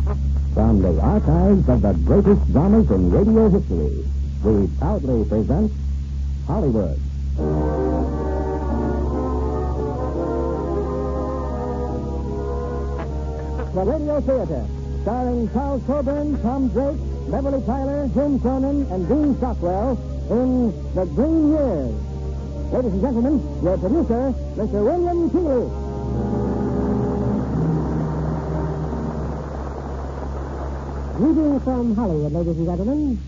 From the archives of the greatest dramas in radio history, we proudly present Hollywood. The Radio Theater, starring Charles Coburn, Tom Drake, Beverly Tyler, Jim Cronin, and Dean Stockwell in The Green Years. Ladies and gentlemen, your producer, Mr. William Keeley. Greetings from Hollywood, ladies and gentlemen.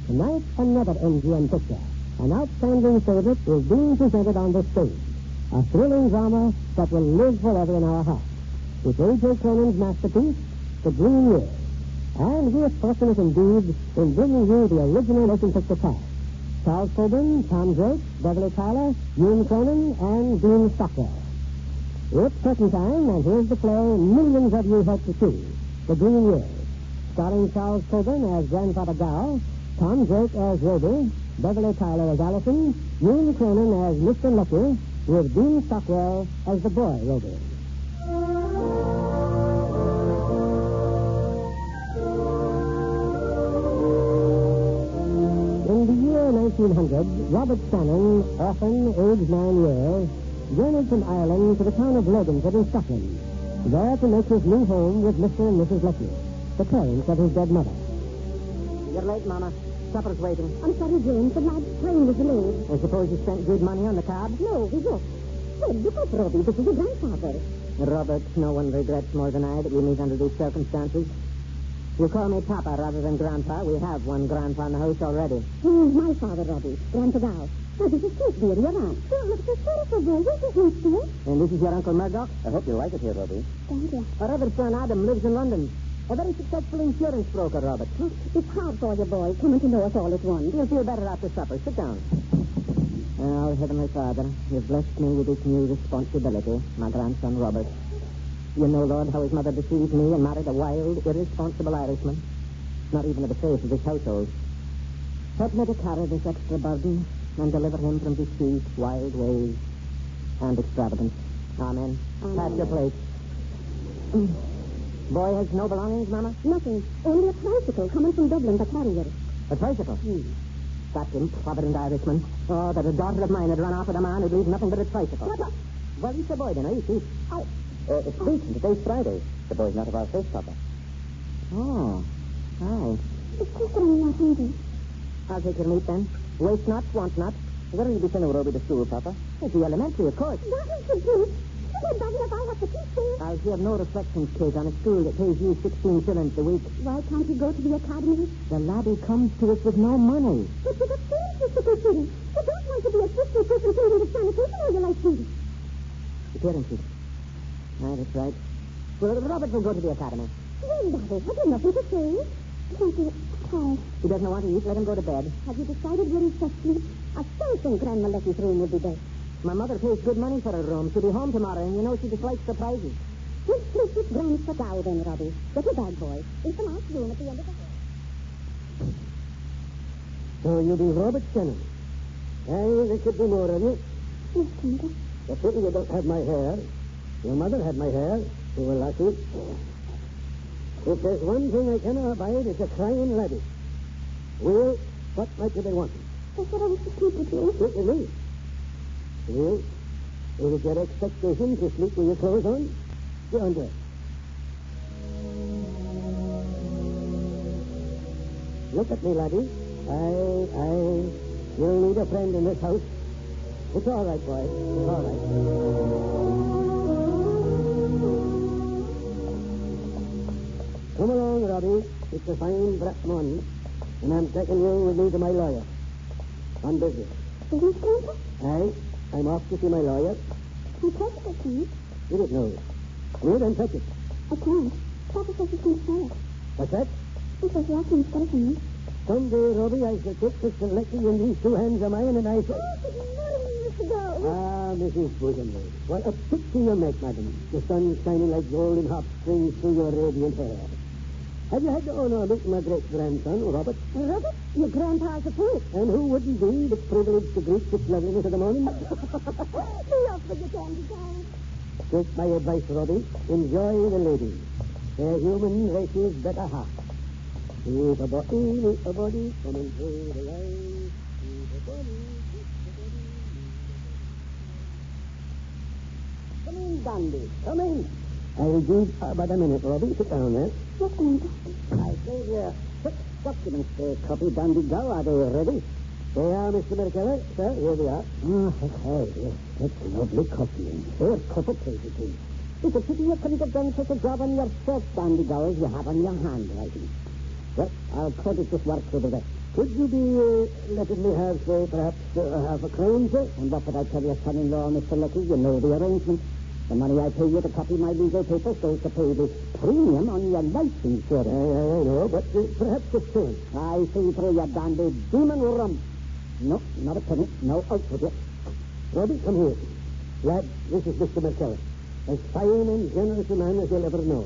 Tonight, another MGM picture. An outstanding favorite is being presented on the stage. A thrilling drama that will live forever in our hearts. It's A.J. Cronin's masterpiece, The Green Years. And we are fortunate indeed in bringing you the original motion picture cast. Charles Coburn, Tom Drake, Beverly Tyler, Jim Cronin, and Dean Stockwell. It's curtain time, and here's the play millions of you hope to see, The Green Years. Starring Charles Coburn as Grandfather Gow, Tom Drake as Roby, Beverly Tyler as Allison, Jim Cronin as Mr. Lucky, with Dean Stockwell as the boy Roby. In the year 1900, Robert Shannon, orphan, aged 9 years, journeyed from Ireland to the town of Loganford in Scotland, there to make his new home with Mr. and Mrs. Lucky, the parents of his dead mother. You're late, Mama. Supper's waiting. I'm sorry, James. The lad's train was delayed. I suppose you spent good money on the cab? No, we looked. Well, look up, Robbie. This is your grandfather. Robert, no one regrets more than I that we meet under these circumstances. You call me Papa rather than Grandpa. We have one Grandpa in the house already. He's my father, Robbie. Grandpa Dow. Now, this is Kate, dear, your aunt. Oh, look, it's beautiful, boy. Where's your house, dear? And this is your Uncle Murdoch? I hope you like it here, Roby. Thank you. Our other son, Adam, lives in London. A very successful insurance broker, Robert. Look, it's hard for you, boy, coming to know us all at once. You'll feel better after supper. Sit down. Oh, Heavenly Father, you've blessed me with this new responsibility, my grandson, Robert. You know, Lord, how his mother deceived me and married a wild, irresponsible Irishman. Not even at the face of his household. Help me to carry this extra burden and deliver him from deceit, wild ways, and extravagance. Amen. Pass your plate. Boy has no belongings, Mama? Nothing. Only a tricycle coming from Dublin to carry it. A tricycle? That improvident Irishman. Oh, that a daughter of mine had run off with a man who'd leave nothing but a tricycle. Papa. Well, he's the boy, then, you see. It's decent. Today's Friday. The boy's not of our faith, Papa. Oh, aye. It's just that I'm not hungry. I'll take your meat, then. Waste not, want not. Where will you be sending Roby to school, Papa? It's the elementary, of course. That is the truth. It's bad enough I have to teach him. I'll hear no reflections, Kate, on a school that pays you 16 shillings a week. Why can't he go to the academy? The laddie comes to us with no money. But with a friend, Mr. City. You don't want to be a sister person paid into sanitation or you like me. Appearances. Aye, that's right. Well, Robert will go to the academy. Well, Daddy, have you nothing to say? Can't you? Tired. He doesn't want to eat. Let him go to bed. Have you decided where he's to sleep? I still think Grandma Lecky's room would be best. My mother pays good money for her room. She'll be home tomorrow, and you know she dislikes surprises. We'll sleep with Grandpa Dow then, Robbie. Get a bag, boy. It's a nice room at the end of the hall. So you'll be Robert Shannon. Aye, there could be more of you. Yes, Grandpa. The pity you don't have my hair. Your mother had my hair. You were lucky. If there's one thing I cannot abide, it's a crying laddie. Well, what might you be wanting? I said I was to sleep with you. Sleep with me? Well, is it your expectation to sleep with your clothes on? Get undressed. Look at me, laddie. Aye. You'll need a friend in this house. It's all right, boy. It's all right. Come along, Robbie. It's a fine, bright morning, and I'm taking you with me to my lawyer. On business. Business, Grandpa? Aye. I'm off to see my lawyer. You touch it, please. You don't know. You don't touch it. I can't. Papa says you can't smell it. What's that? He says you can spell it for me. Someday, Robbie, I shall take this Lecky in these two hands of mine, and I shall... Oh, good morning, Mr. Dow. Ah, Mrs. Bosom. What a picture you make, madam. The sun shining like golden hot springs through your radiant hair. Have you had the honor of meeting my great-grandson, Robert? Robert? Your grandpa's a poet. And who wouldn't be but privileged to greet such loveliness of the morning? Be off with your candy, Dow. Take my advice, Robbie. Enjoy the ladies. The human race's better half. Leave a body coming through the eyes. Leave a body. Come in, Dandy. Come in. I'll give about a minute, Robbie. Sit down there. Yes, Grandpa. I gave you 6 documents to copy, Dandy. Go. Are they ready? They are, Mr. Merkeller. Sir, here they are. Oh, okay. That's lovely copy. And first cup of tea, please. It's a pity you couldn't have done such a job on yourself, Dandy Gow, as you have on your handwriting. Well, I'll credit this work to the rest. Could you be letting me have, say, perhaps half a crown, sir? And what would I tell your son-in-law, Mr. Lucky? You know the arrangement. The money I pay you to copy my legal papers goes to pay the premium on your life insurance. I know, but perhaps it's soon. I see through your dandy demon rum. No, not a penny. No, out with it. Robbie, come here. Lad, this is Mr. Merkeller. As fine and generous a man as you'll ever know.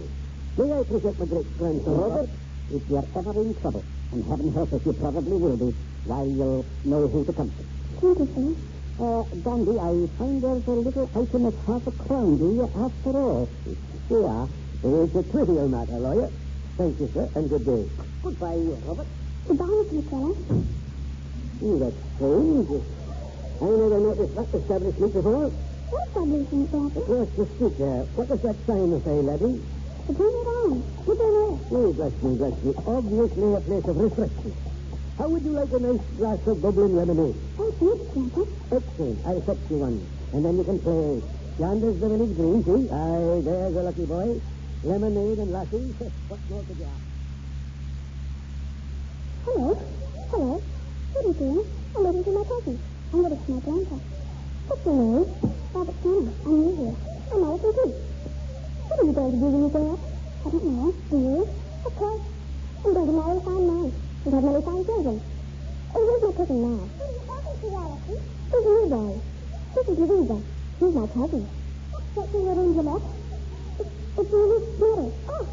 May I present my great-grandson, Robert? If you're ever in trouble, and heaven help us, you probably will be, why, you'll know who to come to. Thank you, sir. Dandy, I find there's a little item of half a crown due you after all. Yeah, it's a trivial matter, lawyer. Thank you, sir, and good day. Goodbye, Robert. Goodbye, Mr. McKellar. That's strange. I never noticed that establishment before. What establishment, Grandpa? Across the street there. What does that sign say, laddie? The Premier Arms. Good day, Oh, bless me. Obviously a place of refreshment. How would you like a nice glass of bubbling lemonade? Oh, thanks, Grandpa. Excellent. I'll fetch you one. And then you can play. Yonder's the village green, see? Aye, there's a lucky boy. Lemonade and lassie. What more could you ask? Hello. Hello. What are you doing? I'm waiting for my cousin. I'm going to my grandpa. What's your name? Robert Tanner. I'm new here. I'm Allison too. What are you going to do when you grow up? I don't know. Do you? Of course. I'm going to marry a fine man and have many fine children. Oh, where's my cousin now? Who are you talking to, Allison? Who's the new boy? This is Louisa. She's my cousin. What's in your room, Gillette? It's Louisa's daughter. Oh,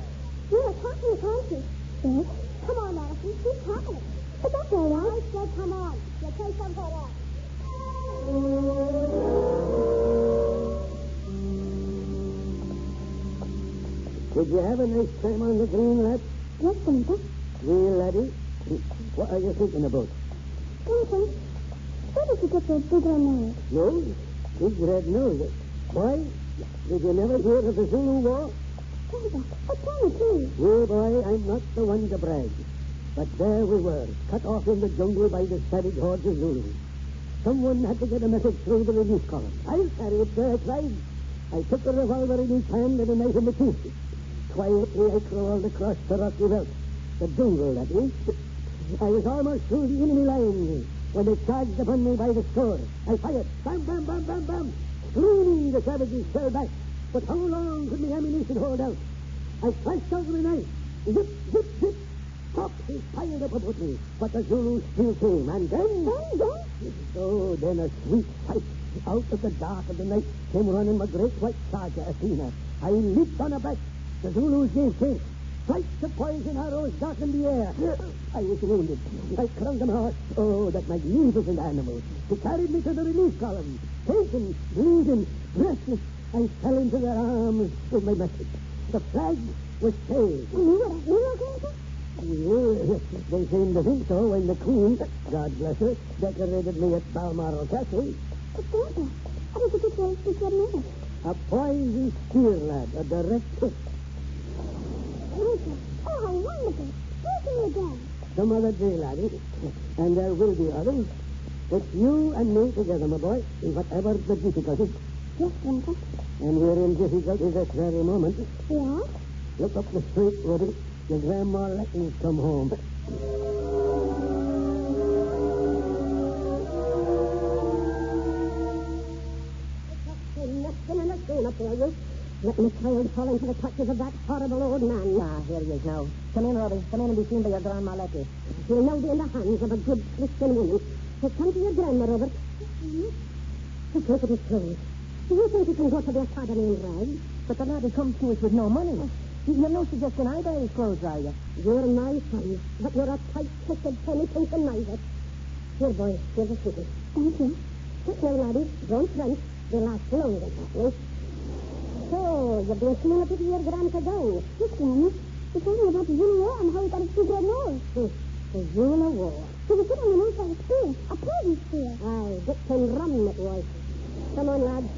you're talking, aren't you? Yes. Come on, Allison. Keep talking. But that's all right. I said come on. You'll take some for that. Did you have a nice time on the green, lad? Yes, Grandpa. Well, laddie, what are you thinking about? Grandpa, where did you get those big red nose? Nose? Big red nose. Why? Did you never hear of the Zulu War? Grandpa, tell me, please. Oh, boy, I'm not the one to brag. But there we were, cut off in the jungle by the savage hordes of Zulus. Someone had to get a message through the relief column. I'll carry it, sir, I cried. I took a revolver in each hand and a knife in the teeth. Quietly, I crawled across the rocky veldt. The jungle, that is. I was almost through the enemy lines when they charged upon me by the score. I fired. Bam, bam, bam, bam, bam. Screaming, the savages fell back. But how long could my ammunition hold out? I flashed out with a knife. Zip, zip, zip. Stop! He piled up about me. But the Zulus still came. And then... Oh, then a sweet sight. Out of the dark of the night came running my great white charger, Athena. I leaped on her back. The Zulus gave chase. Flights of poison arrows darkened the air. I was wounded. I clung to my horse. Oh, that magnificent animal. He carried me to the relief column. Shaken, bleeding, breathless, I fell into their arms with my message. The flag was saved. You knew what I knew, Grandpa? Well, they seemed to think so when the Queen, God bless her, decorated me at Balmoral Castle. But Grandpa, how did you get those big red nose? A poison spear, lad, a direct hit. Grandpa, oh, how wonderful. Where's me again? Some other day, laddie, and there will be others. It's you and me together, my boy, in whatever the difficulty. Yes, Grandpa. And we're in difficulty this very moment. Yeah? Look up the street, Ruby. Your grandma let me come home. Let my child fall into the clutches of that horrible old man. Ah, here he is now. Come in, Robbie. Come in and be seen by your grandma Letty. He'll now be in the hands of a good Christian woman. So come to your grandma, Robert. Just look at his clothes. Do you think he can go to the academy in rags? But the lad has come to us with no money. You're no suggesting I buy his clothes, are you? You're my son, but you're a tight-fisted, penny-pinking miser. Here, boy, here's a ticket. Thank you. Quick now, laddie. Don't run. They'll last longer, that way. So, you've been seeing up to your grandpa go. Yes, Granny. He told me about the Zulu War and how he got his secret nose. The Zulu War. He was sitting on the nose of a spear, a poison spear. Aye, Dick and rum it was. Come on, lads.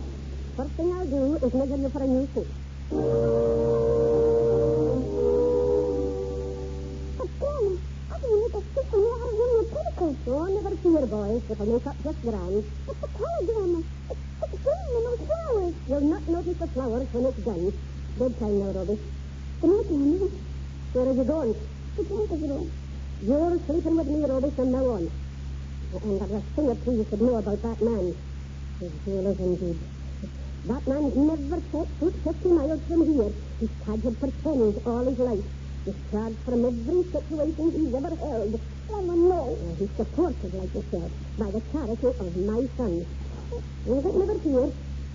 First thing I'll do is measure you for a new suit. But, Granny, how do you make a suit when you know how to run your petticoats? Oh, never fear, boys. If I make up just grand. It's the color, Grandma. It's green and those flowers. You'll not notice the flowers when it's done. Bedtime now, Robbie. Good night, Granny. Where are you going? The grandpa's room. You're sleeping with me, Robbie, from now on. And there's a thing or two you should know about that man. His jewelers indeed. That man's never set foot 50 miles from here. He's cadged for pennies all his life. He's charged from every situation he's ever held. Grandma, no. He's supported, like you said, by the charity of my son. But never fear.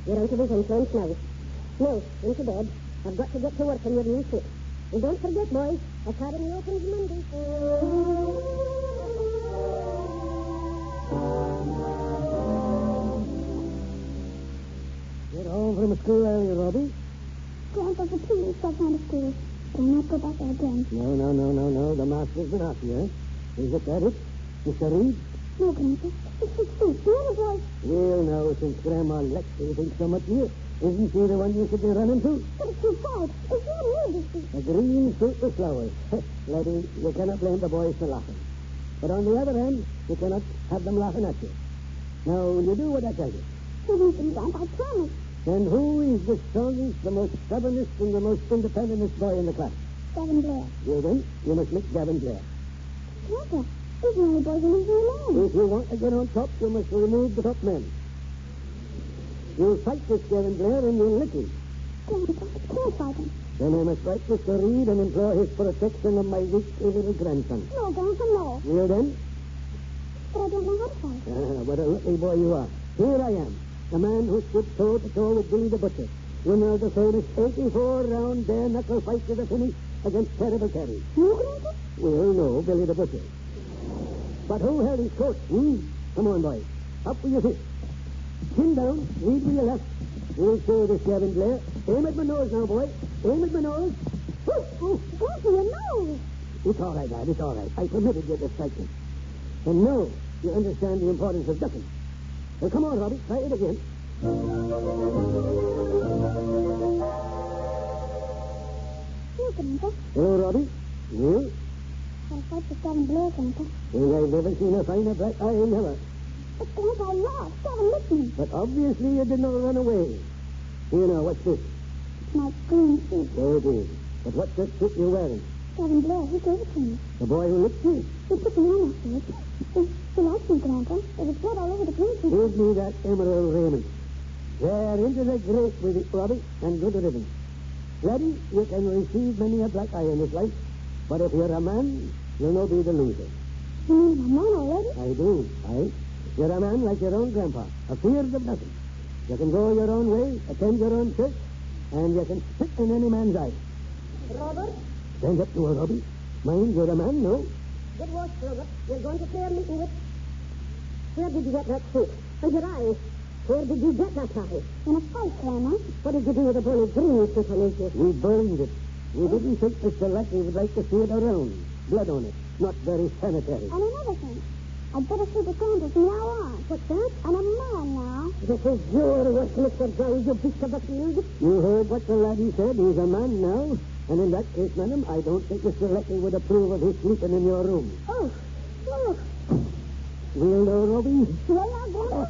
You're out of his influence now. No, into bed. I've got to get to work on your new suit. And don't forget, boys, Academy opens Monday. Get home from school early, Robbie. Grandpa, for 2 weeks I've gone to school. Do not go back there again. No. The master's been after you. Is it that it? Mr. Reed? No, Grandpa. It's the suit. The other boy. Well, now, since Grandma Lexi thinks so much of you, isn't she the one you should be running to? But it's too bright. It's not near this suit. A green suit with flowers. Lady, you cannot blame the boys for laughing. But on the other hand, you cannot have them laughing at you. Now, will you do what I tell you? Listen, Grandpa, I promise. And who is the strongest, the most stubbornest, and the most independentest boy in the class? Gavin Blair. Well, then, you must meet Gavin Blair. Grandpa, he's the only boy who leaves me alone. If you want to get on top, you must remove the top men. You'll fight this Gavin Blair and you'll lick him. Grandpa, I can't fight him. Then I must write Mr. Reed and implore his protection of my weak little grandson. No, Grandpa, no. Well, then? But I don't know how to fight. What a lucky boy you are. Here I am, the man who stood toe-to-toe with Billy the Butcher, winner of the famous 84-round bare-knuckle fight to the finish against Terrible Terry. You, Grandpa? Well, no, Billy the Butcher. But who held his coat, Come on, boys. Up with your fist. Chin down, lead with your left. We'll show this Gavin Blair. Aim at my nose now, boy. Aim at my nose. Grandpa, your nose. It's all right, Dad. It's all right. I permitted you to strike me. And now you understand the importance of ducking. Well, come on, Robbie. Try it again. Here, Grandpa. Hello, Robbie. Well? Gotta fight with Gavin Blair, Grandpa. Well, I've never seen a finer black eye, never. But, Grandpa, I lost. Gavin licked me. But obviously you did not run away. Here now, what's this? It's my green suit. So it is. But what's that suit you're wearing? Gavin Blair, he gave it to me. The boy who licked you? He put me on afterwards. He likes me, Grandpa. There was blood all over the green suit. Give me that emerald raiment. There, into the grate with it, Robbie, and good ribbon. Laddie, you can receive many a black eye in this life, but if you're a man, you'll not be the loser. You mean I'm a man already? I do, aye. You're a man like your own grandpa, afeard of nothing. You can go your own way, attend your own church, and you can spit in any man's eye. Robert? Stand up to her, Robbie. Mind, you're a man, no? Good watch, Robert. You're going to prayer meeting with... Where did you get that suit? And your eyes? Where did you get that eye? In a fight, Grandma. What did you do with the burning green suit on his We burned it. We didn't think Mr. Lackey would like to see it around. Blood on it. Not very sanitary. And another thing. I'd better see the Grandpa from now on. What's that? I'm a man now. This is your work, Mr. Jones, you beast of the field. You heard what the laddie said. He's a man now. And in that case, madam, I don't think Mr. Lackey would approve of his sleeping in your room. Oh, look. We'll know, Robbie. Well, now, Grandpa.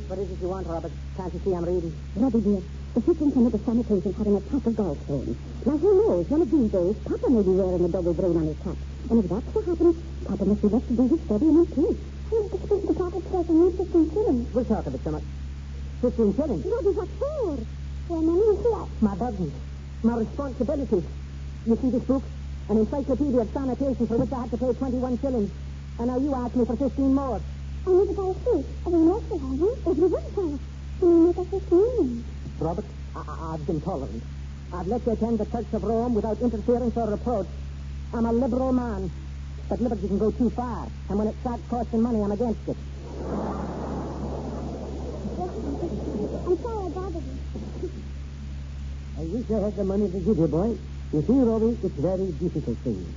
What is it you want, Robert? Can't you see I'm reading? Robbie, dear, the superintendent of sanitation had an attack of gallstones. Now, who knows? One of these days, Papa may be wearing a double brain on his cap. And if that's what happens, Papa must be left to do his studying in peace. I need to speak to Papa first. I need 15 shillings. We'll talk of it so much. 15 shillings. Robbie, what for? Well, now, you see, My burden. My responsibility. You see this book? An encyclopedia of sanitation for which I had to pay 21 shillings. And now you ask me for 15 more. I need to buy a suit. Everyone else will have one. Everyone can. Can you make us 15? Robert, I've been tolerant. I've let you attend the Church of Rome without interference or reproach. I'm a liberal man. But liberty can go too far. And when it starts costing money, I'm against it. I'm sorry I bothered you. I wish I had the money to give you, boy. You see, Robbie, it's a very difficult thing.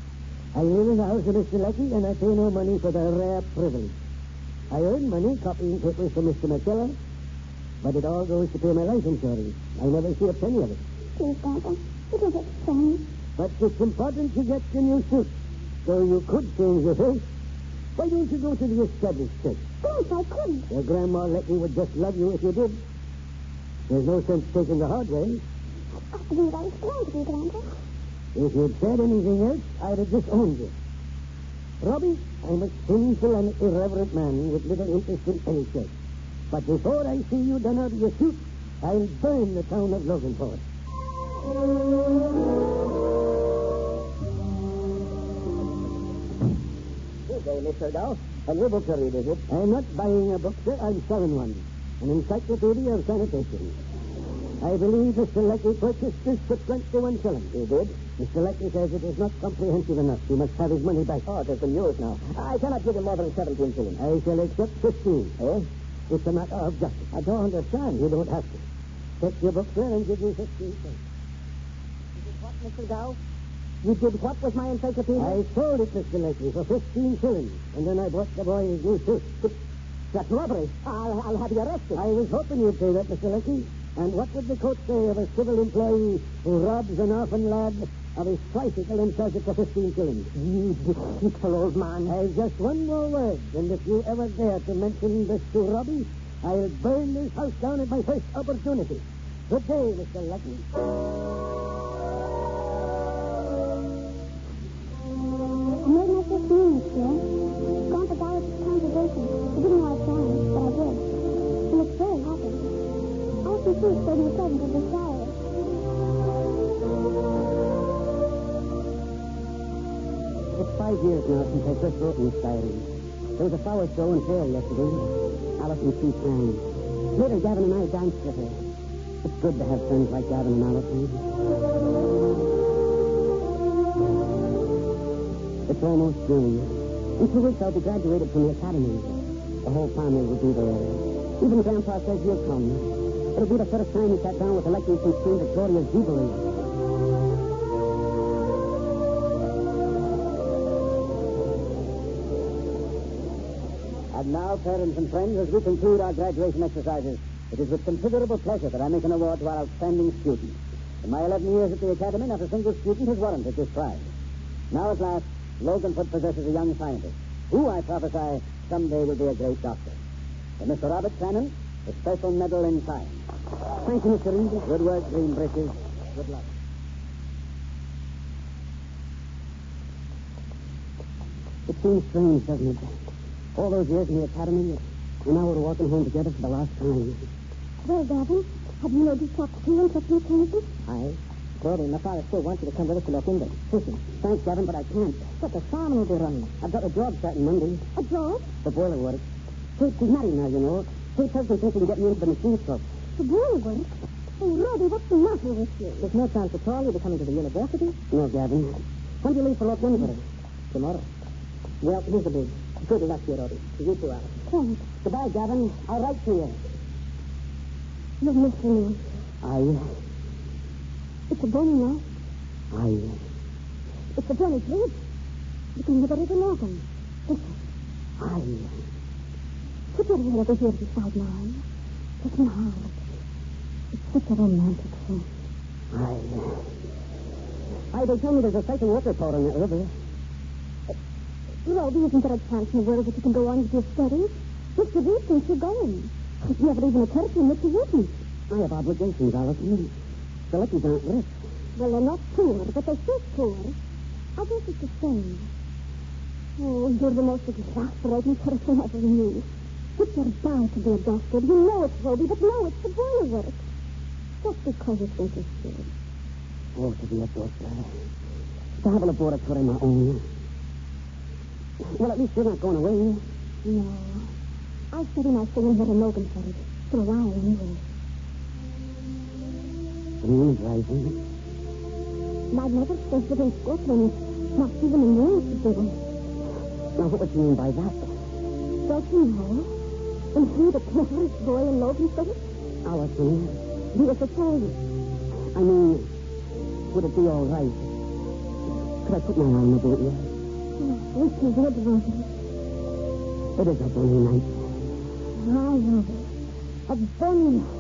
I live in the house of Mr. Lucky, and I pay no money for the rare privilege. I earn money copying papers for Mr. McKellar, but it all goes to pay my life insurance. I never see a penny of it. Please, Grandpa. It was explained. But it's important to get the new suit, so you could change your face. Why don't you go to the established church? Grandpa, I couldn't. Your grandma Letty would just love you if you did. There's no sense taking the hard way. I believe I explained to you, Grandpa. If you'd said anything else, I'd have disowned you. Robbie, I'm a sinful and irreverent man with little interest in any church. But before I see you done out of your suit, I'll burn the town of Loganport. Good day, Mr. Dow. A new book to read, is it? I'm not buying a book, sir. I'm selling one. An encyclopedia of sanitation. I believe Mr. Leckie purchased this for 21 shillings. You did? Mr. Leckie says it is not comprehensive enough. He must have his money back. Oh, it has been used now. I cannot give him more than 17 shillings. I shall accept 15. Eh? It's a matter of justice. I don't understand. You don't have to. Take your book, sir, and give you 15 cents. You did what, Mr. Dow? You did what with my encyclopedia? I sold it, Mr. Leckie, for 15 shillings. And then I bought the boy his new suit. That's robbery. I'll have you arrested. I was hoping you'd say that, Mr. Leckie. And what would the court say of a civil employee who robs an orphan lad of his tricycle and sells it for 15 shillings? You deceitful old man. I've just one more word, and if you ever dare to mention this to Robbie, I'll burn this house down at my first opportunity. Good day, Mr. Lucky. I made my first meal this year. Grandpa got it at the congregation. I didn't know I planned, but I did. He looked very happy. I can see it's taking a present of this diary. It's 5 years now since I first wrote in this diary. There was a flower show in Fair yesterday. Allison P. sang. Later, Gavin and I danced with her. It's good to have friends like Gavin and Allison. It's almost June. In 2 weeks, I'll be graduated from the academy. The whole family will be there. Even Grandpa says you'll come. It'll be the first time he sat down with the Leckies since Queen Victoria's Jubilee. And now, parents and friends, as we conclude our graduation exercises, it is with considerable pleasure that I make an award to our outstanding students. In my 11 years at the Academy, not a single student has warranted this prize. Now, at last, Loganfoot possesses a young scientist, who, I prophesy, someday will be a great doctor. For Mr. Robert Cannon, the Special Medal in Science. Thank you, Mr. Reed. Good work, Green Britches. Good luck. It seems strange, doesn't it? All those years in the academy, and now we're walking home together for the last time. Well, Gavin, have you noticed what to and what you can do? Aye. Brody, my father still wants you to come with us to look in there. Listen, thanks, Gavin, but I can't. But the farm will be running. I've got a job starting Monday. A job? The boiler works. Kate's married now, you know. Kate's husband thinks he can get me into the machine shop. The boiler work? Oh, Roddy, what's the matter with you? There's no chance at all you'll be coming to the university. No, Gavin. When do you leave for Los Angeles? Tomorrow. Well, here's the big. Good luck to you, Roddy. To you too, Alice. Thanks. Goodbye, Gavin. I'll write to you. You've missed me. Aye. It's a bunny now. Aye. It's a bunny, please. You can never even open. Listen. Aye. Put your head over here beside mine. Listen hard. It's such a romantic thing. Aye. Aye, they tell me there's a second worker port on that river. Roddy, isn't there a chance in the world that you can go on with your studies? Mr. Reed thinks you're going. It never even occurred to him that you wouldn't. I have obligations, Allison. The Leckies aren't rich. Well, they're not poor, but they're so poor. I guess it's the same. Oh, you're the most exasperating person I ever knew. It's your bound to be a doctor. You know it's Roby, but no, it's the boiler work. Just because it's interesting. Oh, to be a doctor. To have a laboratory of my own. Well, at least you're not going away. No. I'll study my singing here in Loganfoot for a while anyway. The moon is rising. My mother says that in Scotland, not even a moon is doing. Now, what do you mean by that? Don't you know? And he, the cleverest boy in Logan City? Allison, He was a child. I mean, would it be all right? Could I put my arm about you? We can do it, Rosie. It is a bonny night. I know. A bonny night.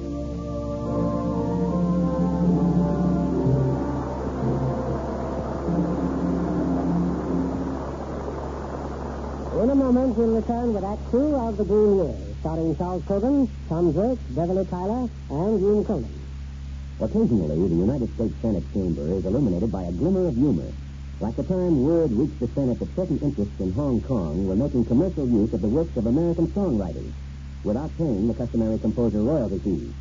In a moment, we'll return with Act 2 of The Green Year, starring Charles Cogan, Tom Drake, Beverly Tyler, and Gene Cronin. Occasionally, the United States Senate chamber is illuminated by a glimmer of humor. Like the time word reached the Senate that certain interests in Hong Kong were making commercial use of the works of American songwriters without paying the customary composer royalty fees.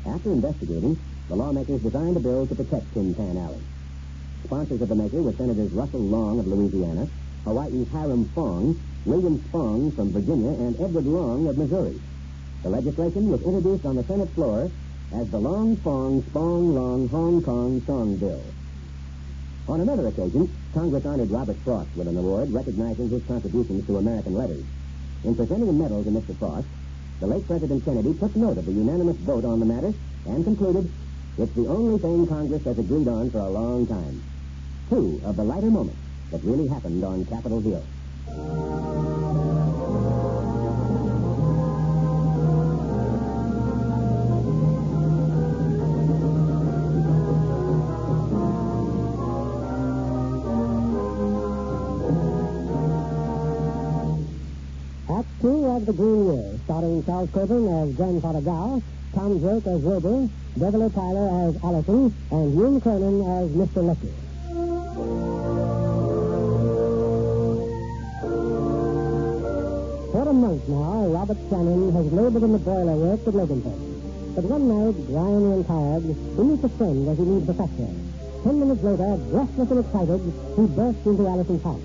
After investigating, the lawmakers designed a bill to protect Tin Pan Alley. Sponsors of the measure were Senators Russell Long of Louisiana, Hawaii's Hiram Fong, William Spong from Virginia, and Edward Long of Missouri. The legislation was introduced on the Senate floor as the Long Fong Spong Long Hong Kong Song Bill. On another occasion, Congress honored Robert Frost with an award recognizing his contributions to American letters. In presenting a medal to Mr. Frost, the late President Kennedy took note of the unanimous vote on the matter and concluded, "It's the only thing Congress has agreed on for a long time." Two of the lighter moments that really happened on Capitol Hill. Act 2 of The Green Year, starring Charles Coburn as Grandfather Gow, Tom Drake as Wilbur, Beverly Tyler as Allison, and Gene Cronin as Mr. Leckie. For a month now, Robert Shannon has labored in the boiler works at Loganford. But one night, grimy and tired, he meets a friend as he leaves the factory. 10 minutes later, breathless and excited, he bursts into Allison's house.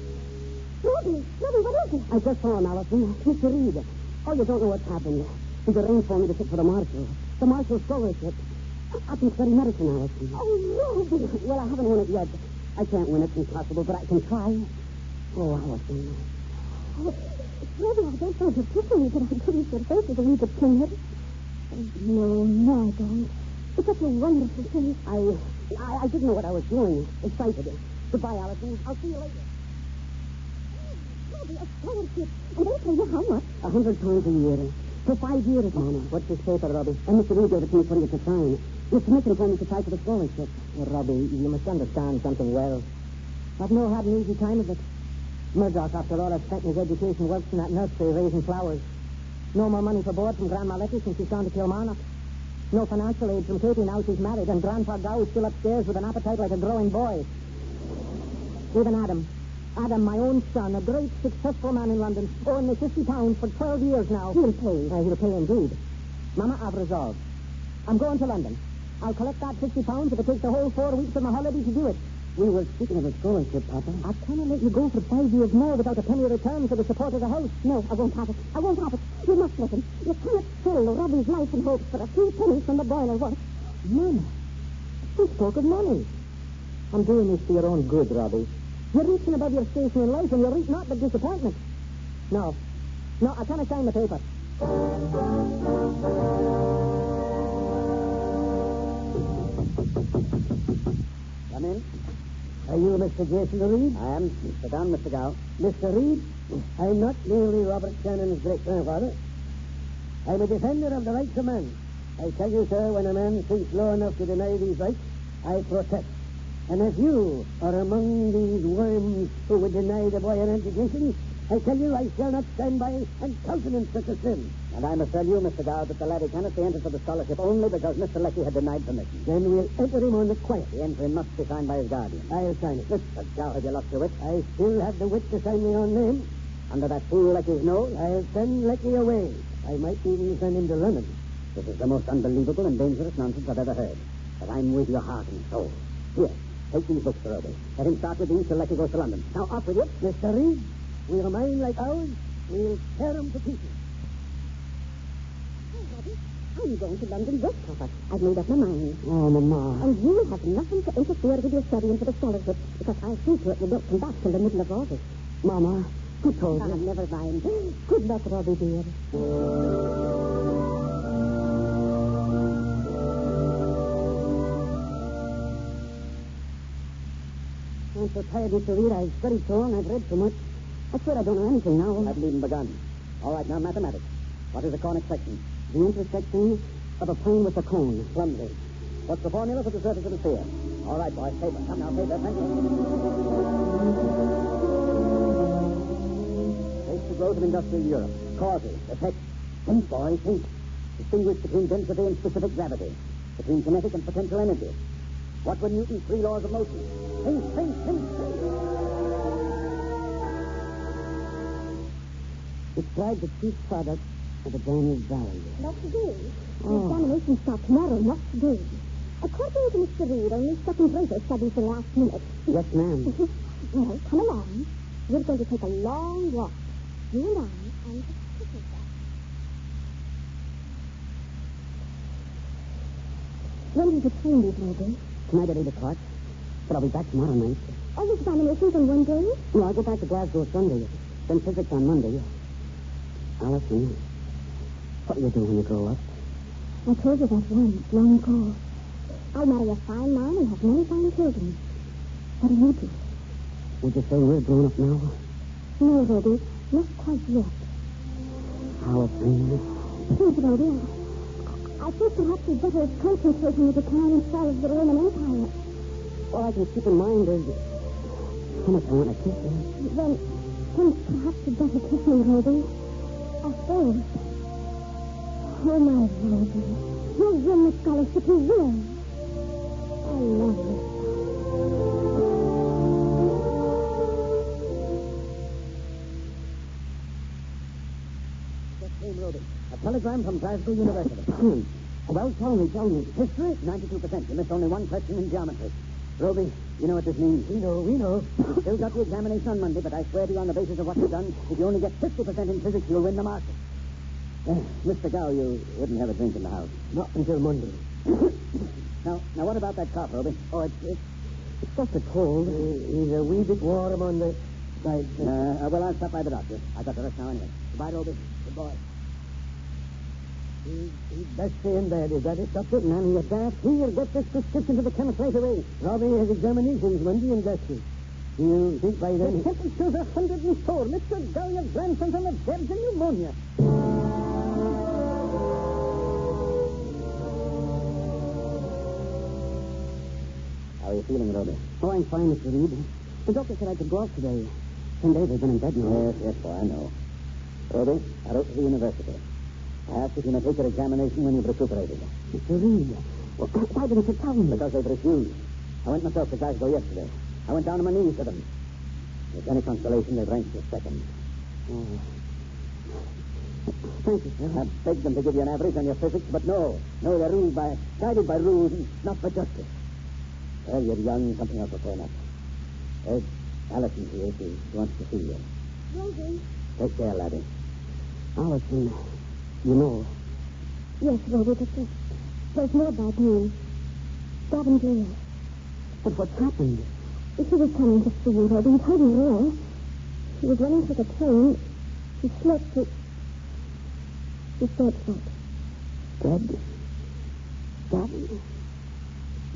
Robbie, what is it? I just saw him, Allison. Mr. Reed. Oh, you don't know what's happened. He's arranged for me to sit for the marshal. The marshal's scholarship. I can study medicine, Allison. Oh, Robbie. Well, I haven't won it yet. I can't win it, it's impossible, but I can try. Oh, Allison. Oh, Robbie, I don't want to kiss me, but I couldn't your face is a wee bit timid. No, I don't. It's such a wonderful thing. I didn't know what I was doing. Excited. Goodbye, Allison. I'll see you later. Robbie, a scholarship. And they pay you how much? £100 a year. For 5 years, Mama. What's this paper, Robbie? And Mr. Reed gave it to me for you to sign. You're commissioned for me to try for the scholarship. Oh, Robbie, you must understand something well. I've never had an easy time of it. Murdoch, after all I've spent in his education, works in that nursery raising flowers. No more money for board from Grandma Letty since she's gone to Kilmarnock. No financial aid from Katie now she's married, and Grandpa Gow is still upstairs with an appetite like a growing boy. Even Adam, my own son, a great successful man in London, owing me £50 for 12 years now. He'll pay. He'll pay indeed. Mama, I've resolved. I'm going to London. I'll collect that £50 if it takes the whole 4 weeks of my holiday to do it. We were speaking of a scholarship, Papa. I cannot let you go for 5 years more without a penny return for the support of the house. No, I won't have it. I won't have it. You must listen. You cannot fill Robbie's life and hopes for a few pennies from the boiler work. Mama, you spoke of money. I'm doing this for your own good, Robbie. You're reaching above your station in life, and you reach not but disappointment. No, I can't sign the paper. Come in. Are you Mr. Jason Reed? I am. Sit down, Mr. Gow. Mr. Reed, I'm not merely Robert Shannon's great-grandfather. I'm a defender of the rights of man. I tell you, sir, when a man thinks low enough to deny these rights, I protest. And if you are among these worms who would deny the boy an education, I tell you I shall not stand by and countenance such a sin. And I must tell you, Mr. Gow, that the laddie cannot be entered for the scholarship only because Mr. Leckie had denied permission. Then we'll enter him on the quiet. The entry must be signed by his guardian. I'll sign it. Mr. Gow, have you lost your wit? I still have the wit to sign my own name. Under that fool Leckie's nose? I'll send Leckie away. I might even send him to London. This is the most unbelievable and dangerous nonsense I've ever heard. But I'm with your heart and soul. Here, take these books, Robbie. Let him start with these till Leckie goes to London. Now, off with you. Mr. Reed, we're a mind like ours. We'll tear him to pieces. I'm going to London this Papa. I've made up my mind. Oh, Mama. And you have nothing to interfere with your studying for the scholarship, because I'll see to it you don't come back till the middle of August. Mama, Who told Ah, you? never mind. Good luck, Robbie, dear. I'm so tired, Mr. Reed. I've studied so long, I've read so much. I swear I don't know anything now. I haven't even begun. All right, now, mathematics. What is a conic section? The intersection of a plane with a cone. Clumsy. What's the formula for the surface of a sphere? All right, boys, paper. Come now, paper, pencil. Trace the growth of industrial Europe. Causes, effects. Think, boys, think. Distinguish between density and specific gravity. Between kinetic and potential energy. What were Newton's 3 laws of motion? Think, think, think, think. Describe the chief product of a Chinese valley. What to do? Oh. The examination starts tomorrow. What to do? According to Mr. Reed, only second-raters study for the last minute. Yes, ma'am. Well, come along. We're going to take a long walk. You and I and the professor. When does the train leave, Roby? Tonight at 8 o'clock. But I'll be back tomorrow night. All the examinations in one day? No, I'll go back to Glasgow Sunday. Then physics on Monday. Allison, what will you do when you grow up? I told you that once, long ago. I'll marry a fine man and have many fine children. What do you do? Would you say we're grown up now? No, Roby, not quite yet. Allison. Please, Roby, I think perhaps we'd better concentrate on the decline and fall of the Roman Empire. All I can keep in mind is how much I want to kiss you. Then perhaps you'd better kiss me, Roby. I suppose. Oh, my Roby. You'll win the scholarship, you will. I love you. Just came, Ruby. A telegram from Glasgow University. Well, tell me. History, 92%. You missed only one question in geometry. Roby, you know what this means? We know. You still got the examination on Monday, but I swear to you on the basis of what you've done, if you only get 50% in physics, you'll win the market. Mr. Gow, you wouldn't have a drink in the house. Not until Monday. Now, what about that cough, Roby? Oh, it's just a cold. He's a wee bit warm on the side. Well, I'll stop by the doctor. I got the rest now anyway. Goodbye, Roby. Good boy. He'd best stay in bed. Is that it, Doctor? Man, you daft. Here, get this prescription to the chemist right away. Robbie has examinations Monday in Glasgow. You think by then... The temperature's 104. Mr. Gow, your grandson's on the debs of pneumonia. How are you feeling, Roby? Oh, I'm fine, Mr. Reed. The doctor said I could go off today. 10 days I've been in bed now. Yes, boy, I know. Roby, I wrote to the university. I asked if you may take your examination when you've recuperated. Mr. Reed, well, why didn't you tell me? Because they've refused. I went myself to Glasgow yesterday. I went down on my knees to them. If any consolation, they've ranked you second. Oh. Thank you, sir. I begged them to give you an average on your physics, but no. No, they're guided by rules and not by justice. Well, you're young. Something else will turn up. There's Allison here. She wants to see you. Roby? Take care, laddie. Allison, you know. Yes, Roby, but there's more bad news. Dad in jail. But what's happened? He was coming to see you, Roby. He's hiding ill. He was running for the train. He slipped. He's dead, Fred. Dead? Daddy?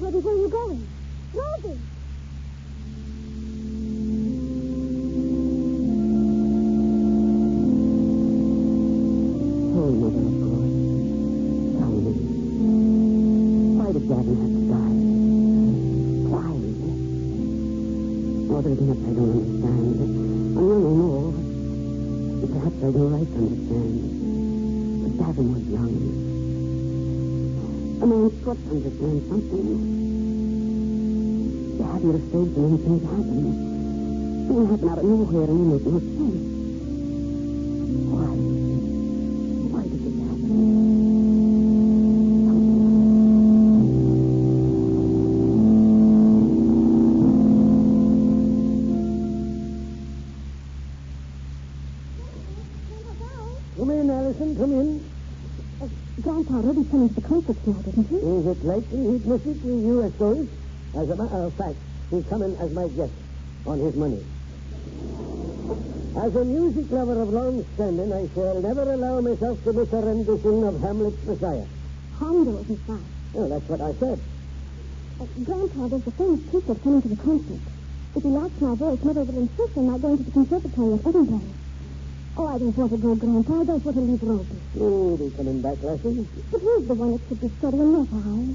Roby, where are you going? Roby! Oh, Mother, of course. Tell me. Why did Daddy have to die? Why? Oh, there's much I don't understand. I'm young, I know. And perhaps I don't right to understand. But Daddy was young. A man's got to understand something. You have your faith and then things happen. Things happen out of nowhere and you make no sense. Why? Why did it happen? Come in, Allison, come in. Grandpa, Roby's coming to the concert tonight, isn't he? Is it likely he'd miss it with you, I suppose? As a matter of fact, he's coming as my guest on his money. As a music lover of long standing, I shall never allow myself to miss a rendition of Hamlet's Messiah. Handel is right. Well, that's what I said. Grandpa, there's a famous teacher coming to the concert. If he likes my voice, Mother will insist on my going to the conservatory at Edinburgh. Oh, I don't want to go, Grandpa. I don't want to leave Rosie. You'll be coming back, Lassie. But he's the one that should be studying, not I.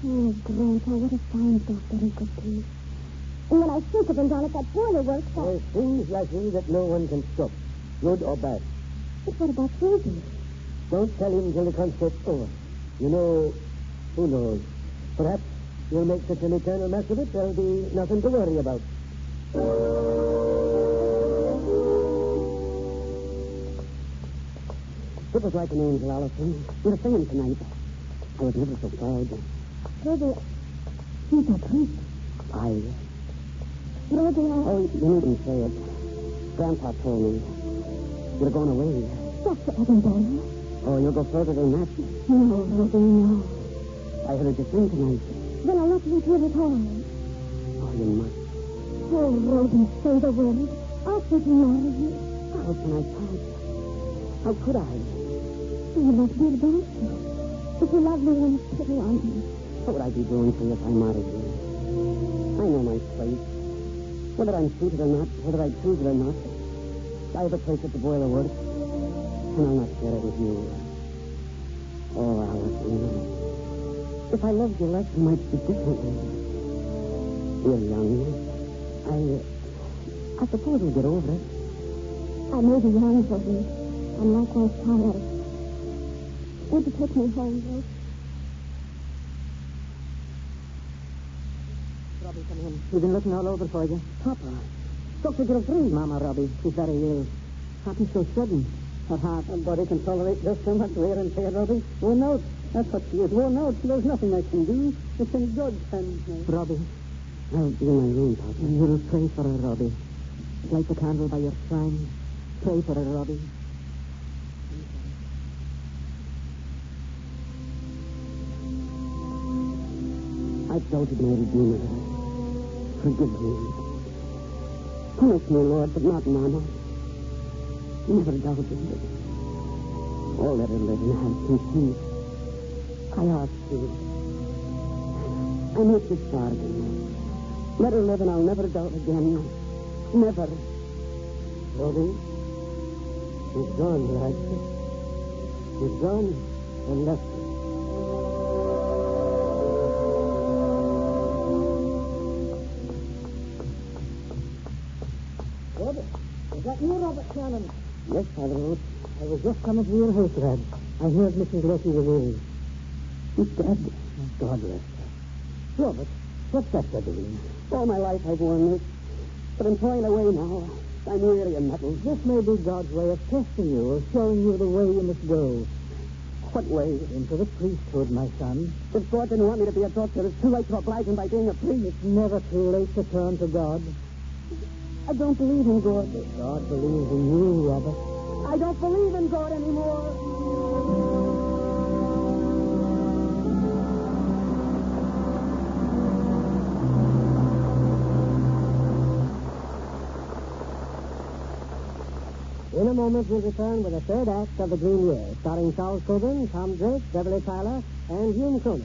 Oh, Grandpa, what a fine doctor he could be. And when I think of him down at that boiler works, There's things, Lassie, that no one can stop, good or bad. But what about Rosie? Don't tell him till the concert's over. You know, who knows? Perhaps you'll make such an eternal mess of it, there'll be nothing to worry about. It was like an angel, Allison. You were singing tonight. I was never so proud. Rosie, he's a priest. Rosie, Oh, you needn't say it. Grandpa told me. You're going away. Dr. Edinburgh. Oh, you'll go further than that? No, Rosie, no. I heard you sing tonight. Then I'll not leave here at all. Oh, you must. Oh, Rosie, say the word. I'll take you marry you. How can I tell? How could I? You must be about you. If you love me, then pity on me. What would I be doing for you if I married you? I know my place. Whether I'm suited or not, whether I choose it or not, I have a place at the boiler works, and I'll not share it with you. Oh, Allison, if I loved you less, it might be differently. You're young. I suppose we'll get over it. I may be young, Rosie. I'm likewise tired. Would you take me home, Rose? Robbie, come in. We've been looking all over for you. Papa, Dr. Gilfrey. Mama, Robbie, she's very ill. Happened so sudden. Her heart. A body can tolerate just so much wear and tear, Robbie. Worn out. That's what she is. Worn out. There's nothing I can do. It's in God's hands now. Robbie, I'll be in my room, Papa. you'll pray for her, Robbie. Light the candle by your shrine. Pray for her, Robbie. I've doubted my Redeemer. Forgive me. Punish me, Lord, but not Mama. Never doubted it. Oh, let her live in health and peace. I ask you. I make this bargain. Let her live and I'll never doubt again. Never. Robbie, she's gone, lad. She's gone and left me. Robert, is that you, Robert Cannon? Yes, Father Oates. I was just coming to your house, lad. I heard Mrs. Leslie was ill. She's dead. God rest her. Robert, what's that you're doing? All my life I've worn this, but I'm throwing away now. I'm weary and metal. This may be God's way of testing you, of showing you the way you must go. What way? Into the priesthood, my son. If God didn't want me to be a doctor, it's too late to oblige him by being a priest. It's never too late to turn to God. I don't believe in God. God believes in you, Robert. I don't believe in God anymore. In a moment, we'll return with the third act of The Green Year, starring Charles Coburn, Tom Drake, Beverly Tyler, and Hume Cronyn.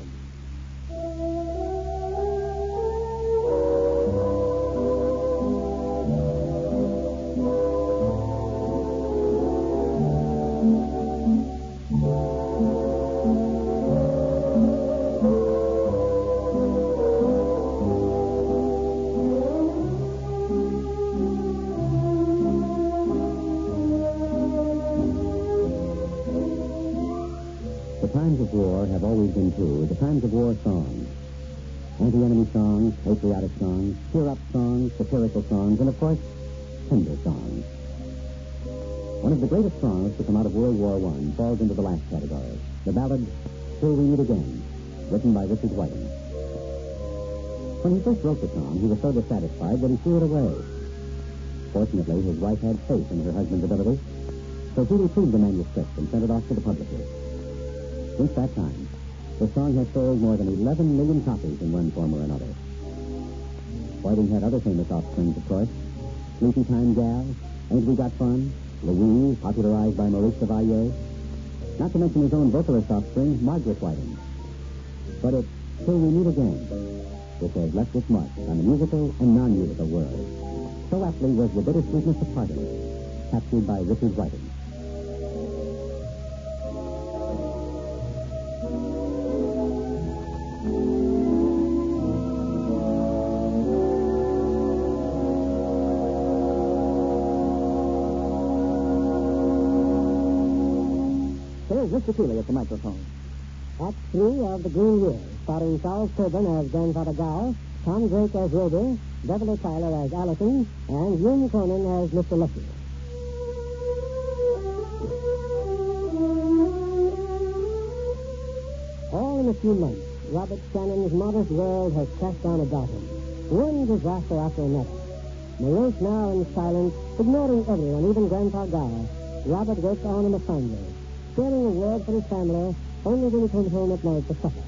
The times of war have always been true. The times of war songs. Anti-enemy songs, patriotic songs, cheer-up songs, satirical songs, and, of course, tender songs. One of the greatest songs to come out of World War I falls into the last category. The ballad, Till We Meet Again, written by Richard Whiting. When he first wrote the song, he was so dissatisfied that he threw it away. Fortunately, his wife had faith in her husband's ability, so she retrieved the manuscript and sent it off to the publisher. Since that time, the song has sold more than 11 million copies in one form or another. Whiting had other famous offsprings, of course. Sleepy Time Gal, Ain't We Got Fun? Louise, popularized by Maurice Chevalier. Not to mention his own vocalist offspring, Margaret Whiting. But it's Till We Meet Again, which has left its mark on the musical and non-musical world. So aptly was the bittersweetness of parting, captured by Richard Whiting. Here's Mr. Keeley at the microphone. Act 3 of The Green Year, starring Charles Coburn as Grandfather Gow, Tom Drake as Ruby, Beverly Tyler as Allison, and June Cronin as Mr. Leckie. All in a few months, Robert Shannon's modest world has crashed down about him. One disaster after another. Morose now and silent, ignoring everyone, even Grandpa Gow, Robert works on in the family, sharing a word for his family only when he comes home at night for supper.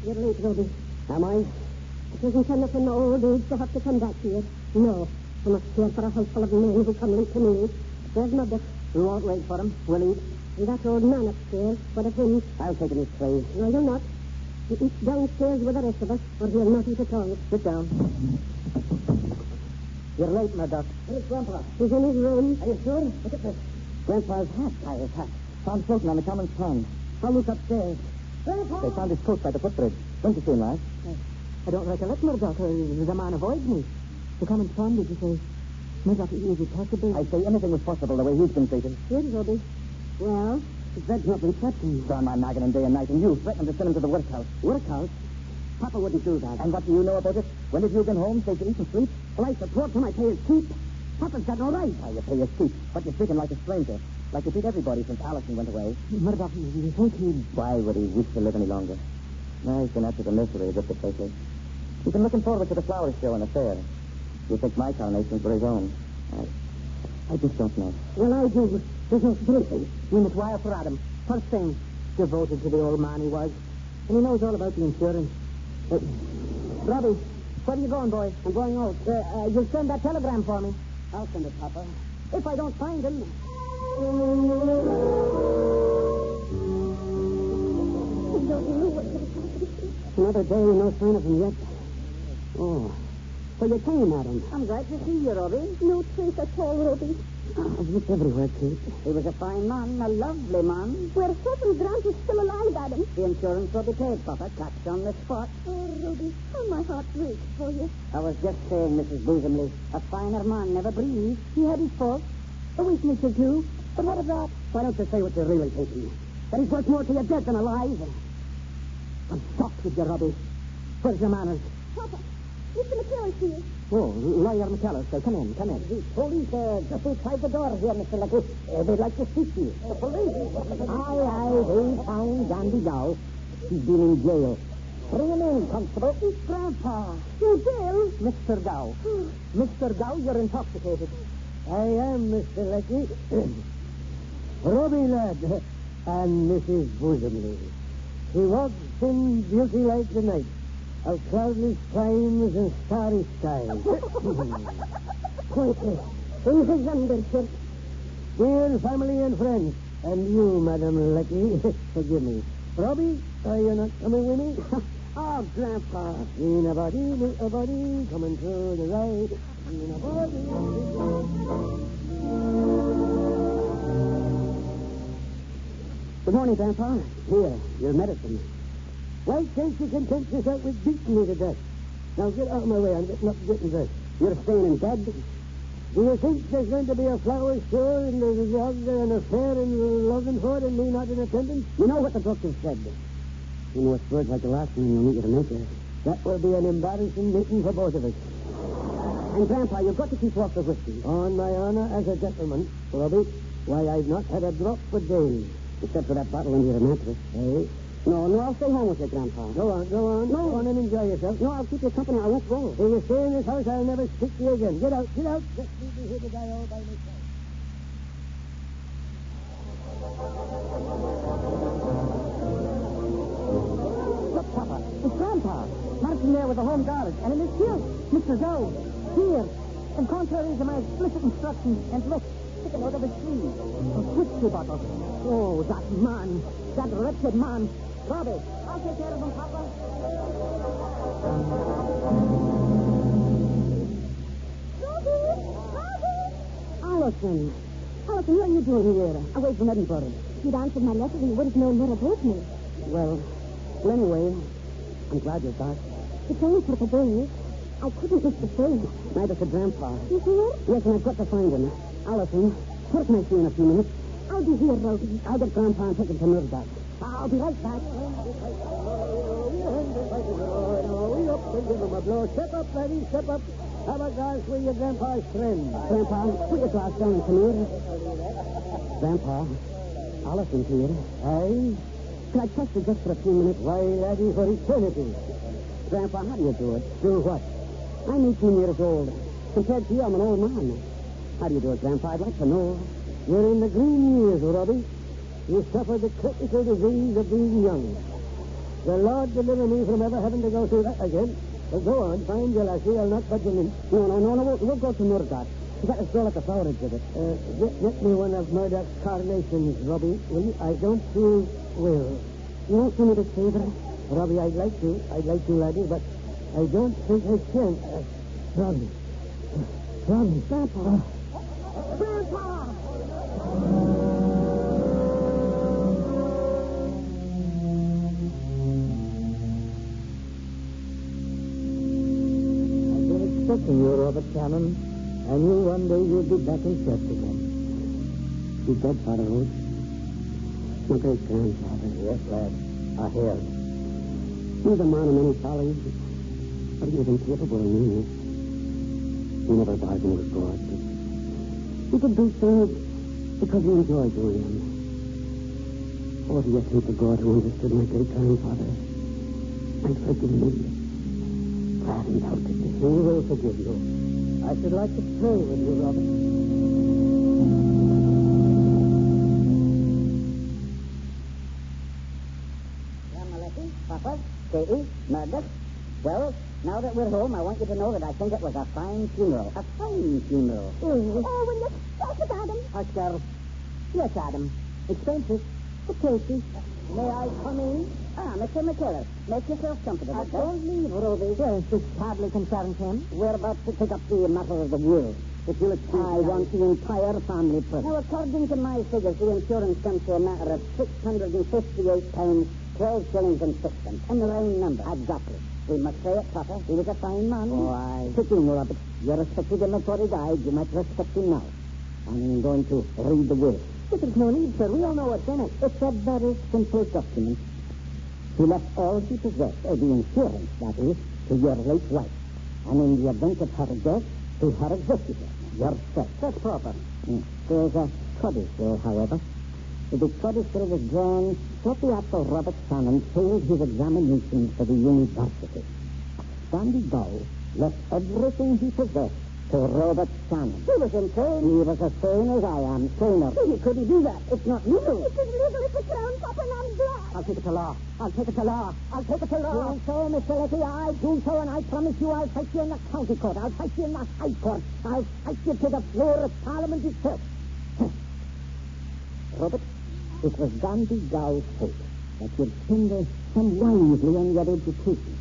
You're late, Ruby. Am I? It isn't enough in my old age to have to come back here. No, I must care for a house full of men who come late to me. There's Mother. We won't wait for him. We'll eat. And that old man upstairs, what of him? I'll take him his tray. No, you'll not. You eat downstairs with the rest of us, or he'll not eat at all. Sit down. You're late, Murdoch. Where's Grandpa? He's in his room. Are you sure? Look at this. Grandpa's hat. His hat. Found floating on the common pond. I'll look upstairs. Grandpa! They found his coat by the footbridge. Went to see him last. I don't recollect Murdoch. The man avoids me. The common pond, did you say? Murdoch, is it possible? I say anything was possible the way he's been treated. Yes, Ruby. Well, his bed's not been slept in. He's on my noggin him day and night, and you threatened to send him to the workhouse. Workhouse? Papa wouldn't do that. And what do you know about it? When have you been home, safe to eat and sleep? Well, I support him. I pay his keep. Papa's got no right. Why, you pay his keep, but you treat him like a stranger. Like you treat everybody since Allison went away. Murdoch, you think he'd... Why would he wish to live any longer? No, he's been after the misery of the place. He's been looking forward to the flower show and the fair. He thinks my coronation for his own. I just don't know. Well, I do. There's no splitting. We must wire for Adam. First thing, devoted to the old man he was. And he knows all about the insurance. Robbie, where are you going, boy? I'm going out. You'll send that telegram for me. I'll send it, Papa. If I don't find him... Another day, no sign of him yet. Oh. So you came, Adam. I'm glad to see you, Robbie. No trace at all, Robbie. I've looked everywhere, Kate. He was a fine man, a lovely man. We're hoping Grant is still alive, Adam. The insurance will be paid, Papa. Catch on the spot. Oh, Robbie, how my heart breaks for you. I was just saying, Mrs. Boozemley, a finer man never breathed. He had his faults, a weakness or two. But what of that? Why don't you say what you're really thinking? That he's worth more to you dead than alive. I'm shocked with you, Robbie. Where's your manners? Papa, Mr. McCallister. Oh, Lawyer McCallister. Come in. The police just outside the door here, Mr. Lucky. They'd like to speak to you. The police? Aye. They found Dandy Gow. He's been in jail. Bring him in, Constable. It's Grandpa. In jail? Mr. Gow. Mr. Gow, you're intoxicated. I am, Mr. Lucky. Robbie, lad, and Mrs. Boozemley. He walks in beauty like the night, of cloudless climes and starry skies. Things are wonderful. Dear family and friends, and you, Madam Lucky, forgive me. Robbie, are you not coming with me? Oh, Grandpa. In a body, coming through the light. In a body. Good morning, Grandpa. Here, your medicine. Why can't you content yourself with beating me to death? Now get out of my way. I'm getting up and getting dressed. You're staying in bed? Do you think there's going to be a flower show and an affair in Loganford and me not in attendance? You know what the book has said. You know, it's words like the last one you'll meet with a maker. That will be an embarrassing meeting for both of us. And, Grandpa, you've got to keep off the whiskey. On my honor as a gentleman, Robbie, why, I've not had a drop for days. Except for that bottle under your mattress. Hey? No, I'll stay home with you, Grandpa. Go on. No. Go on and enjoy yourself. No, I'll keep you company. I won't go. If you stay in this house, I'll never speak to you again. Get out. Just leave me here to die all by myself. Look, Papa, it's Grandpa. Marching there with the home guards. And in his kilt, Mr. Zoe. Here. And contrary to my explicit instructions, and look, take a note of his sleeve. A whiskey bottle. Oh, that man. That wretched man. Robbie, I'll take care of him, Papa. Allison, what are you doing here? Away from Edinburgh. If you'd answered my letter, you would have known where it brought me. Well, anyway, I'm glad you're back. It's only for the days. I couldn't miss the train. Neither could Grandpa. You here? Yes, and I've got to find him. Allison, where can I see you in a few minutes? I'll be here, Rosie. I'll get Grandpa and take him to Murdoch. I'll be right back. Step up, laddie, step up. Have a glass with your grandpa's friend. Grandpa, put your glass down and come here. Grandpa, Allison's here. Aye? Can I trust you just for a few minutes? Why, laddie, for eternity. Grandpa, how do you do it? Do what? I'm 18 years old. Compared to you, I'm an old man. How do you do it, Grandpa? I'd like to know. You're in the green years, Robbie. You suffer the critical disease of being young. The Lord deliver me from ever having to go through that again. Well, go on, find your lassie. I'll not budge an inch. No. We'll go to Murdoch. You got a stroll at the flower exhibit. Get me one of Murdoch's carnations, Robbie, will you? I don't feel well. You won't see me this favor? Robbie, I'd like to, laddie, but I don't think I can. Robbie. Grandpa. Grandpa! Expecting you, Robert Cannon. I knew one day you'd be back in church again. He's dead, Father Rose. My great-grandfather. Yes, lad. I hear. He was a man of many follies, but he was incapable of meanness. He never bargained with God. He could do things because he enjoyed doing them. Oh, do you think the God who understood my great-grandfather might forgive me? I haven't doubted it. He will forgive you. I should like to pray with you, Robert. Maleki, Papa, Katie, Murdoch. Well, now that we're home, I want you to know that I think it was a fine funeral. A fine funeral. Oh, will you stop it, Adam? Oscar. Yes, Adam. Expensive. But tasty. May I come in? Mr. McKellar, make yourself comfortable. Don't leave, Rosie. Yes, this hardly concerns him. We're about to take up the matter of the will. If you'll excuse me, I want the entire family present. Now, according to my figures, the insurance comes to a matter of £658, 12 shillings and sixpence. And the round number. Exactly. We must say it proper. He was a fine man. Oh, aye. Sit down, Robert. You respected him before he died. You might respect him now. I'm going to read the will. But there's no need, sir. We all know what's in it. It's a very simple document. He left all he possessed, the insurance, that is, to your late wife. And in the event of her death, to her executor, yourself. That's proper. There's a codicil, however. The codicil was drawn shortly after Robert Shannon failed his examinations for the university. Sandy Gow left everything he possessed to Robert Shannon. He was insane. He was as sane as I am, saner. Could he do that? It's not legal. It is legal if it's round, Papa, and I'm black. I'll take it to law. I'll take it to law. Do so, Mr. Letty. I do so, and I promise you I'll fight you in the county court. I'll fight you in the high court. I'll fight you to the floor of Parliament itself. Robert, it was Gandhi Gow's hope that you'd spend some wisely on your education.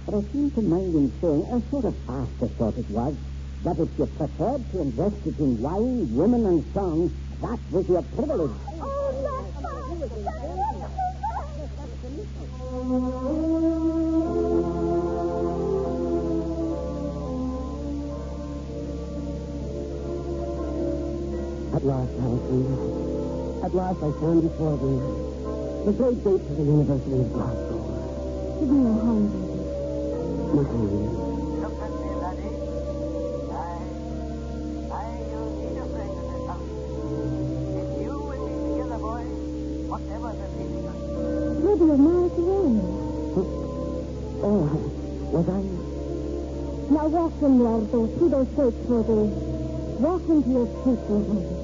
But I seem to mind in saying, a sort of afterthought it was, that if you preferred to invest it in wine, women, and song, that was your privilege. Oh, that's fine. That's At last, Allison. At last I stand before thee. The great gates of the University of Glasgow. Give me your hand, baby. My hand. Look at me, laddie. You'll need a friend in this house. If you and me together, boy, whatever the season. Maybe you're married to him. Oh, was I? Now walk in there, through those gates, Rosie. Walk into your future home.